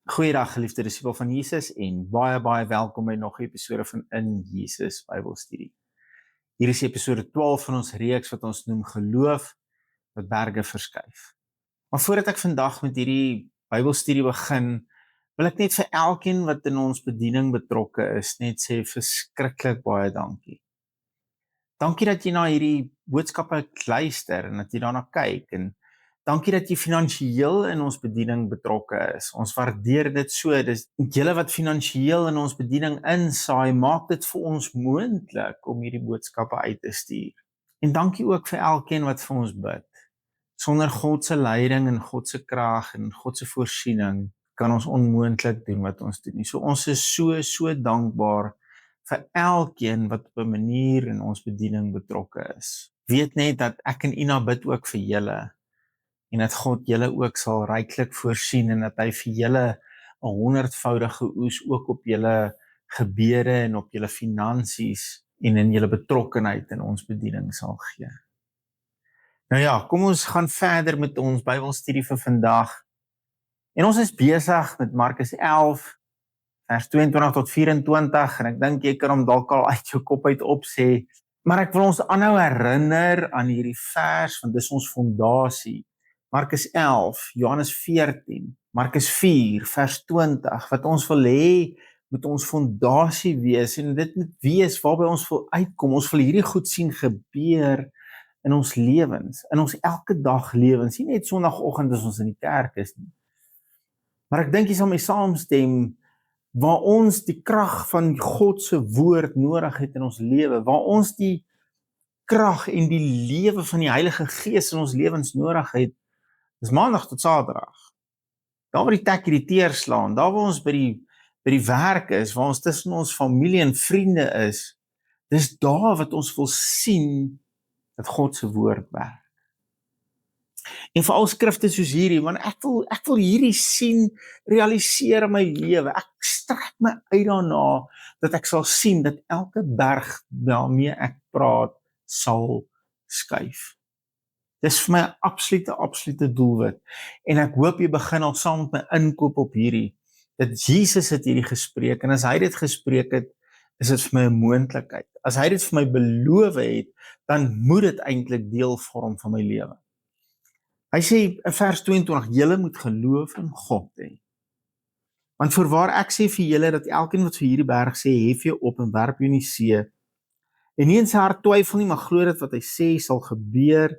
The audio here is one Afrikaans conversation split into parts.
Goeiedag geliefde disipel van Jesus en baie welkom by nog 'n episode van In Jesus Bybelstudie. Hier is episode 12 van ons reeks wat ons noem Geloof wat berge verskuif. Maar voordat ek vandag met hierdie Bybelstudie begin, wil ek net vir elkeen wat in ons bediening betrokke is, net sê verskriklik baie dankie. Dankie dat jy na hierdie boodskappe luister en dat jy daarna kyk en dankie dat jy finansiëel in ons bediening betrokke is. Ons waardeer dit so. Dis julle wat finansiëel in ons bediening insaai, maak dit vir ons moontlik om hierdie boodskappe uit te stuur. En dankie ook vir elkeen wat vir ons bid. Sonder God se leiding en God se krag en God se voorsiening kan ons onmoontlik doen wat ons doen. So ons is so dankbaar vir elkeen wat op 'n manier in ons bediening betrokke is. Weet net dat ek en Ina bid ook vir julle. En dat God julle ook sal ryklik voorsien en dat hy vir julle 'n 100voudige oes ook op julle gebede en op julle finansies en in julle betrokkenheid in ons bediening sal gee. Nou ja, kom ons gaan verder met ons Bybelstudie vir vandag. En ons is besig met Markus 11 vers 22 tot 24 en ek dink jy kan hom dalk al uit jou kop uit opsê, maar ek wil ons aanhou herinner aan hierdie vers want dis ons fondasie. Markus 11, Johannes 14, Markus 4, vers 20, wat ons wil hê moet ons fondasie wees, en dit moet wees waarby ons wil uitkom. Ons wil hierdie goed sien gebeur in ons lewens, in ons elke dag lewens, nie net Sondagoggend as ons in die kerk is nie. Maar ek dink jy sal my saamstem, waar ons die krag van God se woord nodig het in ons lewe, waar ons die krag en die lewe van die Heilige Gees in ons lewens nodig het, dis Maandag tot Saterdag. Daar waar die tek die teer slaan, daar waar ons by die werk is, waar ons tussen ons familie en vriende is, dis daar wat ons wil sien dat God se woord werk. En veral skrifte soos hierdie, want ek wil hierdie sien, realiseer in my lewe. Ek strek my uit daarna, dat ek sal sien dat elke berg waarmee ek praat, sal skuif. Dis vir my 'n absolute doelwit. En ek hoop jy begin al saam met my inkoop op hierdie, dat Jesus het hierdie gespreek, en as hy dit gespreek het, is dit vir my 'n moontlikheid. As hy dit vir my beloof het, dan moet dit eintlik deel vorm van my lewe. Hy sê in vers 22, julle moet geloof in God hê. Want voorwaar ek sê vir julle, dat elkeen wat vir hierdie berg sê, hef jou op en werp jou in die see, en nie in sy hart twyfel nie, maar glo dat wat hy sê sal gebeur,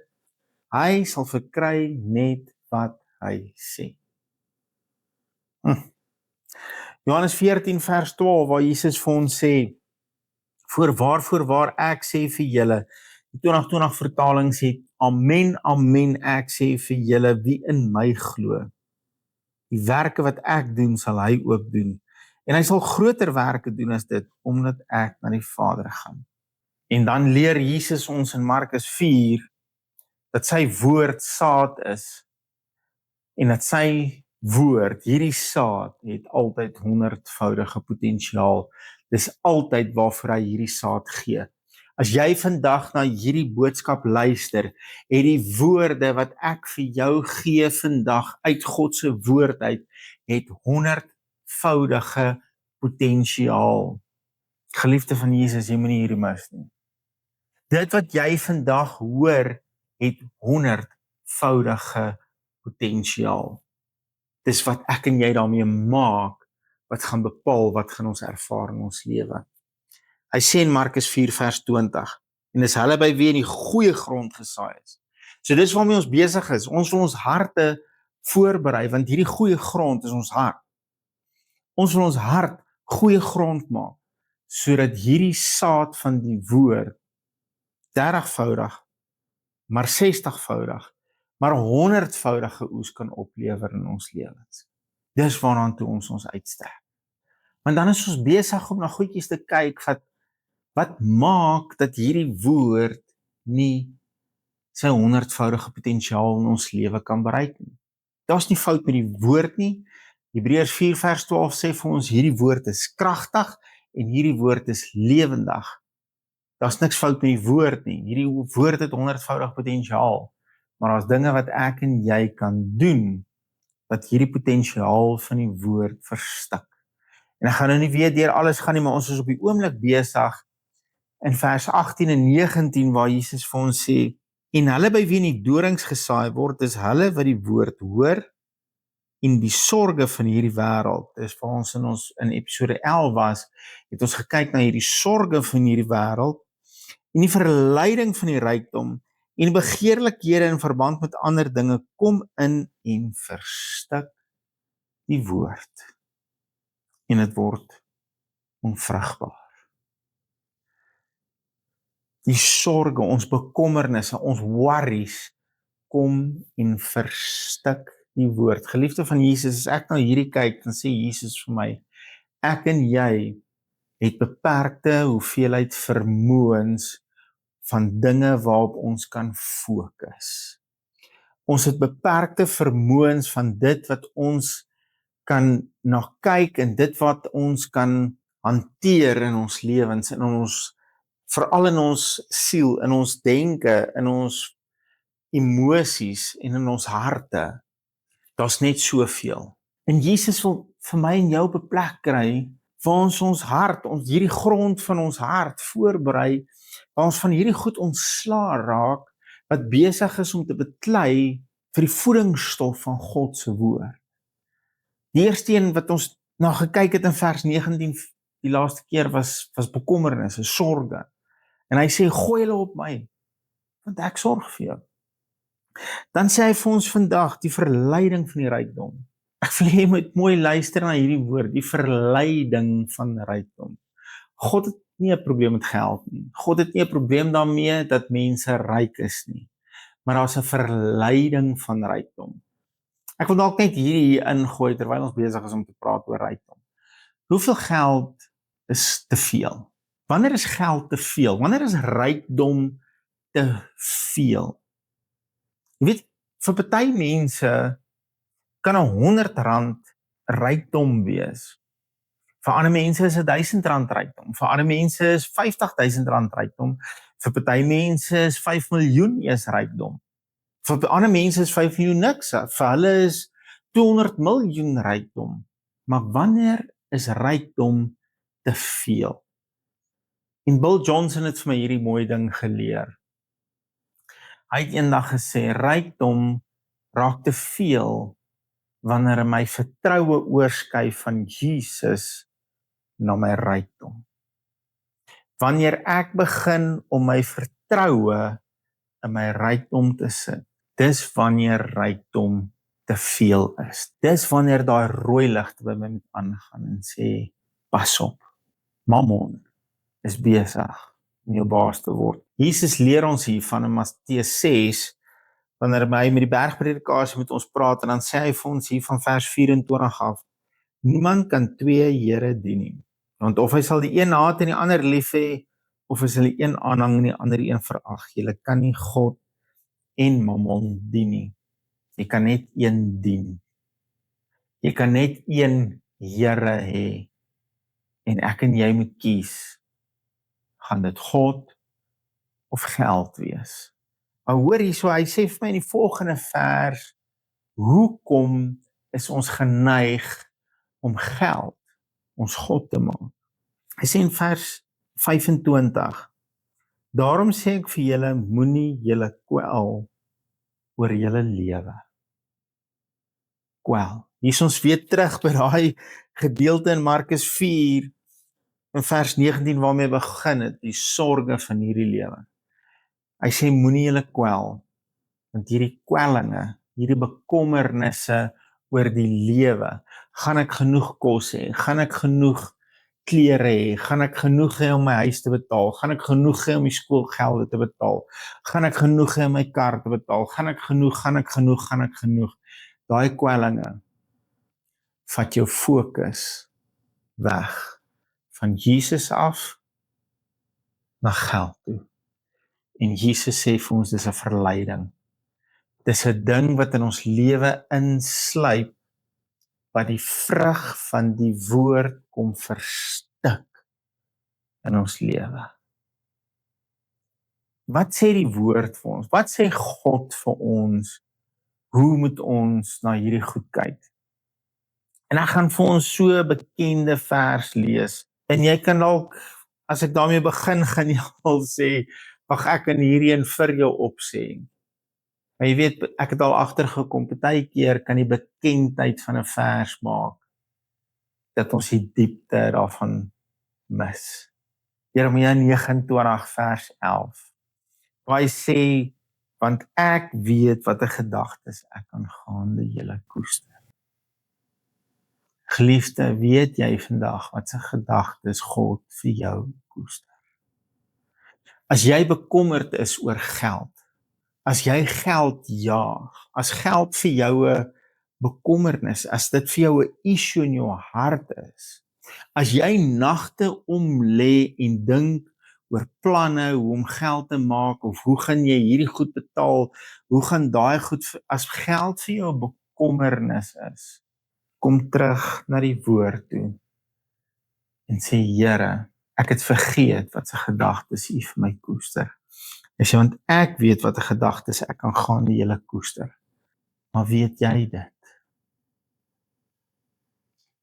hy sal verkry net wat hy sê. Johannes 14 vers 12, waar Jesus vir ons sê, voorwaar ek sê vir julle, die 2020 vertaling sê, amen, ek sê vir julle, wie in my glo, die werke wat ek doen, sal hy ook doen, en hy sal groter werke doen as dit, omdat ek na die Vader gaan. En dan leer Jesus ons in Markus 4, dat sy woord saad is, en dat sy woord, hierdie saad, het altyd 100voudige potensiaal. Dis altyd waarvoor hy hierdie saad gee. As jy vandag na hierdie boodskap luister, het die woorde wat ek vir jou gee vandag uit God se woord uit, het 100voudige potensiaal. Geliefde van Jesus, jy moenie hierdie mis nie. Dit wat jy vandag hoor, het 100voudige potensiaal. Dis wat ek en jy daarmee maak, wat gaan bepaal, wat gaan ons ervaar in ons lewe. Hy sê in Markus 4 vers 20, en dis hulle by wie in die goeie grond gesaai is. So dis waarmee ons besig is, ons wil ons harte voorberei, want hierdie goeie grond is ons hart. Ons wil ons hart goeie grond maak, sodat hierdie saad van die woord 30voudig, maar 60voudig, maar 100voudige oes kan oplewer in ons lewens. Dis waarna toe ons uitstrek. Want dan is ons besig om na goedjies te kyk, wat maak dat hierdie woord nie sy 100voudige potensiaal in ons lewe kan bereik nie. Daar's nie fout met die woord nie. Hebreërs 4 vers 12 sê vir ons, hierdie woord is kragtig en hierdie woord is lewendig. Daar's niks fout met die woord nie. Hierdie woord het 100voudig potensiaal. Maar daar's dinge wat ek en jy kan doen, wat hierdie potensiaal van die woord verstik. En ek gaan nou nie weer deur alles gaan nie, maar ons is op die oomblik besig in vers 18 en 19 waar Jesus vir ons sê, en hulle by wie in die dorings gesaai word, is hulle wat die woord hoor en die sorge van hierdie wêreld. Dis vir ons in episode 11 was, het ons gekyk na hierdie sorge van hierdie wêreld en die verleiding van die rykdom en begeerlikhede in verband met ander dinge kom in en verstik die woord. En dit word onvrugbaar. Die sorge, ons bekommernisse, ons worries kom en verstik die woord. Geliefde van Jesus, as ek nou hierdie kyk, dan sê Jesus vir my, ek en jy het beperkte hoeveelheid vermoëns van dinge waarop ons kan fokus. Ons het beperkte vermoëns van dit wat ons kan na kyk en dit wat ons kan hanteer in ons lewens, in ons, veral in ons siel, in ons denke, in ons emosies en in ons harte. Daar's net soveel. En Jesus wil vir my en jou op 'n plek kry waar ons hart, ons hierdie grond van ons hart voorberei, waar ons van hierdie goed ontslaa raak wat besig is om te beklei vir die voedingsstof van God se woord. Die eerste een wat ons na gekyk het in vers 19 die laaste keer was bekommernisse, sorge. En hy sê gooi hulle op my want ek sorg vir jou. Dan sê hy vir ons vandag die verleiding van die rykdom. Ek wil hê jy moet mooi luister na hierdie woord, die verleiding van rykdom. God het nie 'n probleem met geld nie. God het nie 'n probleem daarmee dat mense ryk is nie. Maar daar's 'n verleiding van rykdom. Ek wil dalk net hierdie ingooi terwyl ons besig is om te praat oor rykdom. Hoeveel geld is te veel? Wanneer is geld te veel? Wanneer is rykdom te veel? Jy weet, vir party mense kan R100 rykdom wees. Vir ander mense is R1000 rykdom. Vir ander mense is R50,000 rykdom. Vir party mense is 5 miljoen eers rykdom. Vir ander mense is 5 miljoen niks. Vir hulle is 200 miljoen rykdom. Maar wanneer is rykdom te veel? En Bill Johnson het vir my hierdie mooi ding geleer. Hy het eendag gesê, rykdom raak te veel wanneer my vertroue oorskui van Jesus na my rykdom. Wanneer ek begin om my vertroue in my rykdom te sit, dis wanneer rykdom te veel is. Dis wanneer daai rooi ligte by my moet aangaan en sê, pas op, Mammon is besig om jou baas te word. Jesus leer ons hier van in Matteus 6, wanneer hy met die bergpredikasie met ons praat, en dan sê hy vir ons hier van vers 24 af, niemand kan 2 here dien nie, want of hy sal die een haat en die ander lief hê, of hy sal die een aanhang en die ander een verag. Jy kan nie God en Mammon dien nie. Jy kan net een dien. Jy kan net een Here hê, en ek en jy moet kies, gaan dit God of geld wees? Maar hoor hierso, hy sê vir my in die volgende vers, hoekom is ons geneig om geld ons God te maak? Hy sê in vers 25, daarom sê ek vir julle, moenie julle kwel oor julle lewe. Kwel. Hier is ons weer terug by daai gedeelte in Markus 4, in vers 19 waarmee begin het, die sorge van hierdie lewe. Hy sê moenie julle kwel, want hierdie kwellinge, hierdie bekommernisse oor die lewe, gaan ek genoeg kos hê, gaan ek genoeg klere hê, gaan ek genoeg hê om my huis te betaal, gaan ek genoeg hê om die skoolgelde te betaal, gaan ek genoeg hê om my kar te betaal, gaan ek genoeg. Daai kwellinge vat jou fokus weg van Jesus af na geld toe. En Jesus sê vir ons, dis 'n verleiding. Dis 'n ding wat in ons lewe insluip, wat die vrug van die woord kom verstik in ons lewe. Wat sê die woord vir ons? Wat sê God vir ons? hoe moet ons na hierdie goed kyk? En ek gaan vir ons so 'n bekende vers lees. En jy kan dalk, as ek daarmee begin, gaan jy al sê, mag ek in hierdie een vir jou opsê. Maar jy weet, ek het al agtergekom, partykeer kan die bekendheid van 'n vers maak dat ons die diepte daarvan mis. Jeremia 29 vers 11. Waar hy sê, want ek weet wat 'n gedagtes ek aangaande julle koester. Geliefde, weet jy vandag wat 'n gedagtes God vir jou koester? As jy bekommerd is oor geld, as jy geld jaag, as geld vir jou 'n bekommernis, as dit vir jou 'n issue in jou hart is, as jy nagte lê en dink oor planne, hoe om geld te maak, of hoe gaan jy hierdie goed betaal, hoe gaan daai goed, as geld vir jou 'n bekommernis is, kom terug na die woord toe en sê, Here, ek het vergeet wat 'n gedagtes U vir my koester. Hy sê, want ek weet wat 'n gedagtes ek aangaande julle koester. Maar weet jy dit?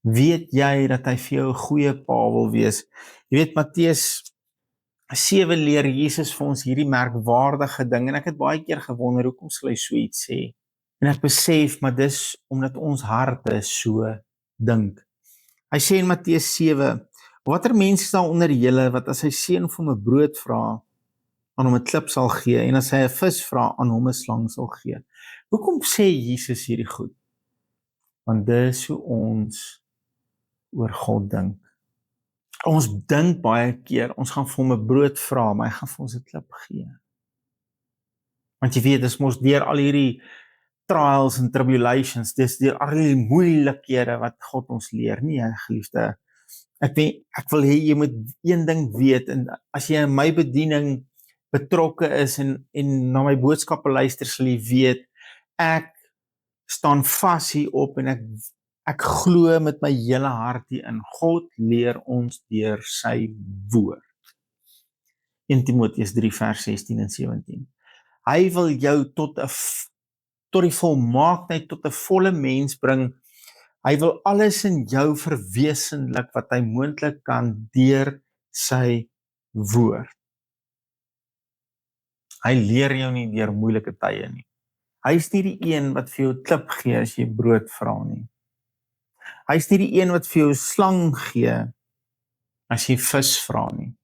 Weet jy dat hy vir jou 'n goeie pa wil wees? Jy weet, Matteus 7 leer Jesus vir ons hierdie merkwaardige ding, en ek het baie keer gewonder, hoekom sal hy so iets sê? En ek besef, maar dis omdat ons harte so dink. Hy sê in Matteus 7, watter mens is daar onder julle, wat as sy seun vir hom 'n brood vra, aan hom 'n klip sal gee, en as hy 'n vis vra, aan hom 'n slang sal gee? Hoekom sê Jesus hierdie goed? Want dis hoe ons oor God dink. Ons dink baie keer, ons gaan vir hom 'n brood vra, maar hy gaan vir ons 'n klip gee. Want jy weet, dis mos deur al hierdie trials and tribulations, dis deur al die moeilikhede wat God ons leer. Nee, geliefde, ek wil hê jy moet een ding weet, en as jy in my bediening betrokke is en na my boodskappe luister, sal jy weet, ek staan vas hier op en ek glo met my hele hart hierin. God leer ons deur sy woord. 1 Timoteus 3 vers 16 en 17. Hy wil jou tot die volmaaktheid, tot 'n volle mens bring. Hy wil alles in jou verwesenlik wat hy moontlik kan deur sy woord. Hy leer jou nie deur moeilike tye nie. Hy is nie die een wat vir jou 'n klip gee as jy brood vra nie. Hy is nie die een wat vir jou 'n slang gee as jy vis vra nie.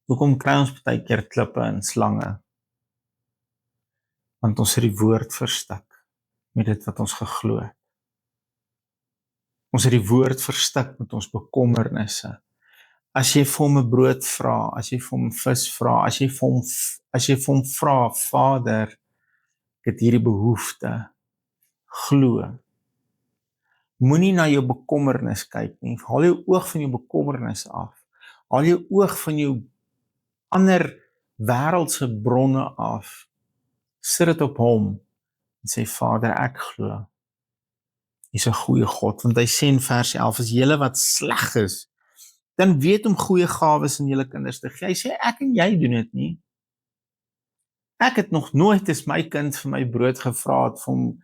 Hoekom kry ons baie keer klippe en slange? Want ons het die woord verstik met dit wat ons geglo het. Ons het die woord verstik met ons bekommernisse. As jy vir hom 'n brood vra, as jy vir hom vis vra, as jy vir hom vra, Vader, ek het hierdie behoefte, glo. Moenie na jou bekommernis kyk nie. Haal jou oog van jou bekommernis af. Haal jou oog van jou ander wêreldse bronne af. Sit dit op hom en sê, Vader, ek glo. Hy is 'n goeie God, want hy sê in vers 11, as julle wat sleg is, dan weet om goeie gawes aan julle kinders te gee. Hy sê, ek en jy doen dit nie. Ek het nog nooit as my kind vir my brood gevra het, vir hom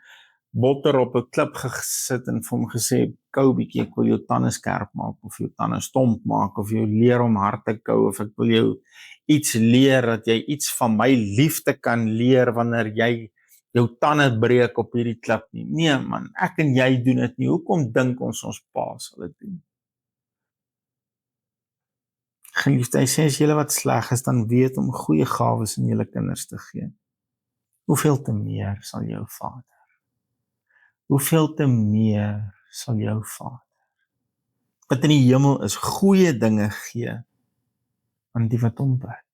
botter op 'n klip gesit en vir hom gesê, kou bietjie, ek wil jou tande skerp maak, of jou tande stomp maak, of jou leer om hard te kou, of ek wil jou iets leer, dat jy iets van my liefde kan leer, wanneer jy jou tande breek op hierdie klip nie. Nee man, ek en jy doen dit nie. Hoekom dink ons pa sal dit doen? Geliefde, hy sê, as julle wat sleg is, dan weet om goeie gawes aan julle kinders te gee. Hoeveel te meer sal jou Vader? Hoeveel te meer sal jou Vader, wat in die hemel is, goeie dinge gee aan die wat hom bid?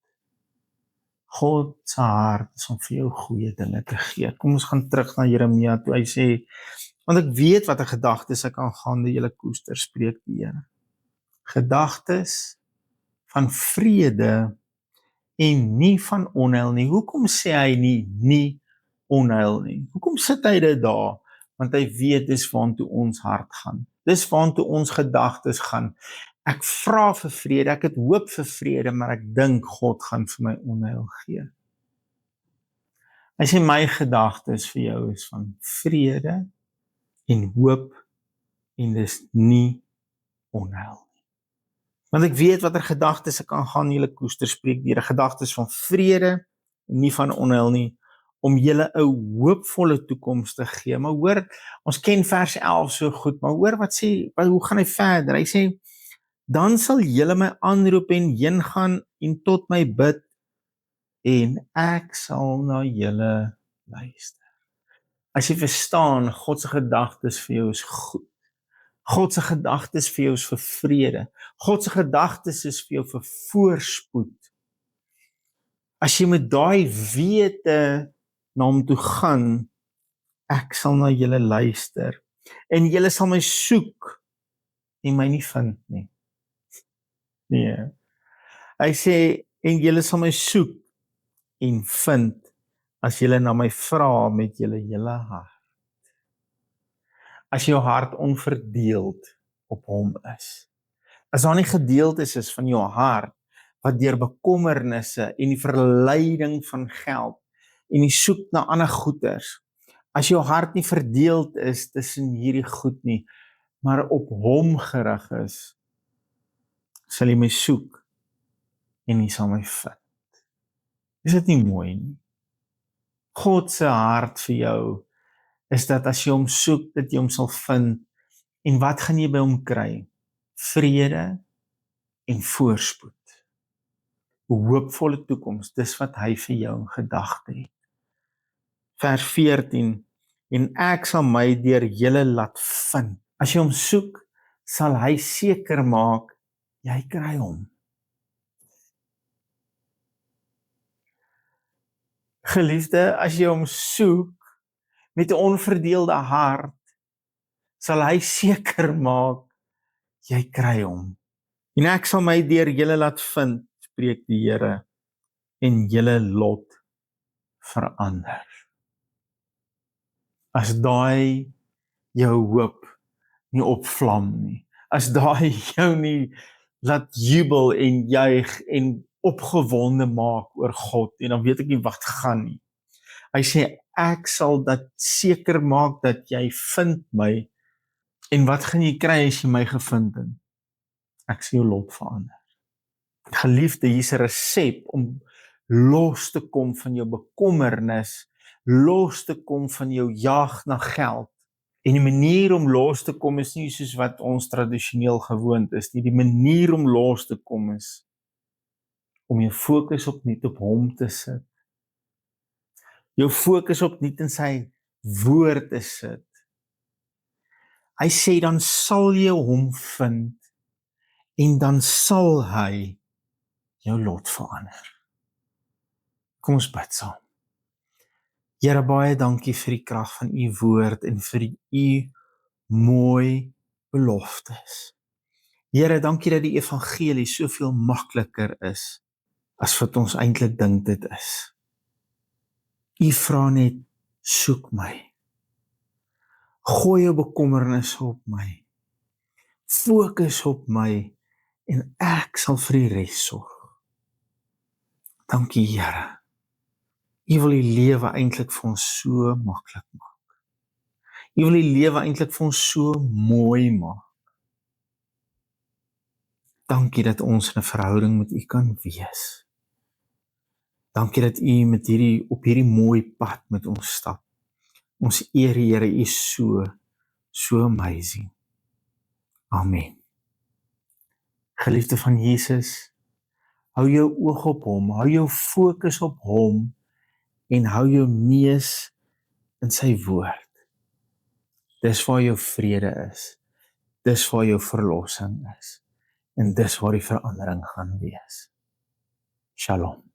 God se hart is om vir jou goeie dinge te gee. Kom ons gaan terug na Jeremia toe. Hy sê, want ek weet wat 'n gedagtes ek aangaande julle koester, spreek die Here. Gedagtes van vrede en nie van onheil nie. Hoekom sê hy nie onheil nie? Hoekom sit hy dit daar? Want hy weet dis waartoe ons hart gaan. Dis waartoe ons gedagtes gaan. Ek vra vir vrede, ek het hoop vir vrede, maar ek dink God gaan vir my onheil gee. Hy sê my gedagtes vir jou is van vrede en hoop en dis nie onheil. Want ek weet watter gedagtes ek kan gaan julle koester spreek deur gedagtes van vrede en nie van onheil nie, om julle 'n hoopvolle toekoms te gee. Maar hoor, ons ken vers 11 so goed, maar hoor wat sê, hoe gaan hy verder? Hy sê, dan sal julle my aanroep en heen gaan en tot my bid en ek sal na julle luister. As jy verstaan, God se gedagtes vir jou is goed. God se gedagtes vir jou is vir vrede. God se gedagtes is vir jou vir voorspoed. As jy met daai wete na hom toe gaan, ek sal na julle luister en julle sal my soek en my nie vind nie. Nee. Hy sê, en julle sal my soek en vind as julle na my vra met julle hele hart. As jou hart onverdeeld op hom is. As daar nie gedeeltes is van jou hart wat deur bekommernisse en die verleiding van geld en die soek na ander goeders, as jou hart nie verdeeld is tussen hierdie goed nie, maar op hom gerig is, sal jy my soek en jy sal my vind. Is dit nie mooi nie? God se hart vir jou is dat as jy hom soek, dat jy hom sal vind. En wat gaan jy by hom kry? Vrede en voorspoed. 'n Hoopvolle toekoms, dis wat hy vir jou in gedagte het. Vers 14, en ek sal my deur julle laat vind. As jy hom soek, sal hy seker maak, jy kry hom. Geliefde, as jy hom soek, met 'n onverdeelde hart, sal hy seker maak, jy kry hom. En ek sal my deur julle laat vind, spreek die Here, en julle lot verander. As daai jou hoop nie opvlam nie, as daai jou nie laat jubel en juig en opgewonde maak oor God, en dan weet ek nie wat gaan nie. Hy sê, ek sal dat seker maak dat jy vind my, en wat gaan jy kry as jy my gevind het? Ek sal jou lot verander. Geliefde, hier's 'n resep om los te kom van jou bekommernis, los te kom van jou jag na geld. En die manier om los te kom is nie soos wat ons tradisioneel gewoond is nie. Die manier om los te kom is om jou fokus opnuut op hom te sit. Jou fokus opnuut in sy woord te sit. Hy sê, dan sal jy hom vind en dan sal hy jou lot verander. Kom ons bid saam. Here, baie dankie vir die krag van u woord en vir u mooi beloftes. Here, dankie dat die evangelie soveel makliker is as wat ons eintlik dink dit is. U vra net, soek my. Gooi jou bekommernisse op my. Fokus op my en ek sal vir die res sorg. Dankie, Here. U wil die lewe eintlik vir ons so maklik maak. U wil die lewe eintlik vir ons so mooi maak. Dankie dat ons in 'n verhouding met u kan wees. Dankie dat u op hierdie mooi pad met ons stap. Ons eer, Here, u is so amazing. Amen. Geliefde van Jesus, hou jou oog op hom, hou jou fokus op hom en hou jou neus in sy woord. Dis waar jou vrede is. Dis waar jou verlossing is. En dis waar die verandering gaan wees. Shalom.